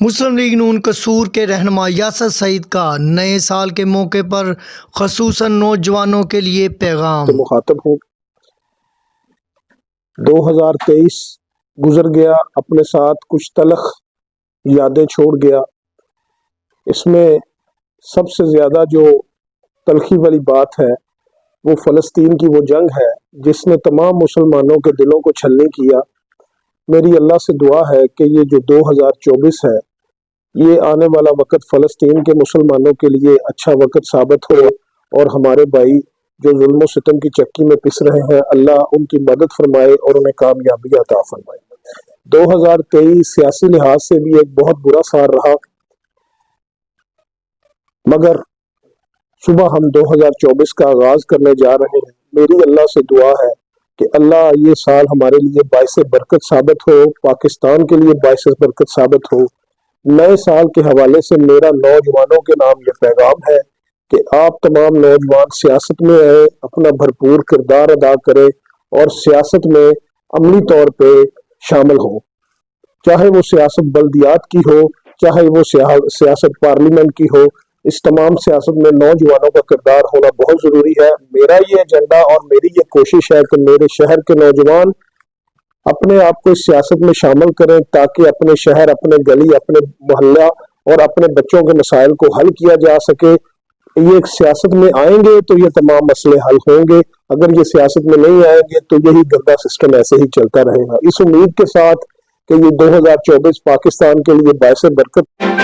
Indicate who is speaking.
Speaker 1: مسلم league نون قصور کے رہنما یاسر سعید کا نئے سال کے موقع پر خصوصاً نوجوانوں کے لیے پیغام۔
Speaker 2: مخاطب ہوں، 2023 گزر گیا، اپنے ساتھ کچھ تلخ یادیں چھوڑ گیا۔ اس میں سب سے زیادہ جو تلخی والی بات ہے وہ فلسطین کی وہ جنگ ہے جس نے تمام مسلمانوں کے دلوں کو چھلنی کیا۔ میری اللہ سے دعا ہے کہ یہ جو 2024 ہے، یہ آنے والا وقت فلسطین کے مسلمانوں کے لیے اچھا وقت ثابت ہو، اور ہمارے بھائی جو ظلم و ستم کی چکی میں پس رہے ہیں، اللہ ان کی مدد فرمائے اور انہیں کامیابی عطا فرمائے۔ 2023 سیاسی لحاظ سے بھی ایک بہت برا سال رہا، مگر صبح ہم 2024 کا آغاز کرنے جا رہے ہیں۔ میری اللہ سے دعا ہے کہ اللہ یہ سال ہمارے لیے باعث برکت ثابت ہو، پاکستان کے لیے باعث برکت ثابت ہو۔ نئے سال کے حوالے سے میرا نوجوانوں کے نام یہ پیغام ہے کہ آپ تمام نوجوان سیاست میں آئے، اپنا بھرپور کردار ادا کریں اور سیاست میں عملی طور پہ شامل ہوں، چاہے وہ سیاست بلدیات کی ہو، چاہے وہ سیاست پارلیمنٹ کی ہو۔ اس تمام سیاست میں نوجوانوں کا کردار ہونا بہت ضروری ہے۔ میرا یہ ایجنڈا اور میری یہ کوشش ہے کہ میرے شہر کے نوجوان اپنے آپ کو اس سیاست میں شامل کریں تاکہ اپنے شہر، اپنے گلی، اپنے محلہ اور اپنے بچوں کے مسائل کو حل کیا جا سکے۔ یہ سیاست میں آئیں گے تو یہ تمام مسئلے حل ہوں گے، اگر یہ سیاست میں نہیں آئیں گے تو یہی گندا سسٹم ایسے ہی چلتا رہے گا۔ اس امید کے ساتھ کہ یہ 2024 پاکستان کے لیے باعث برکت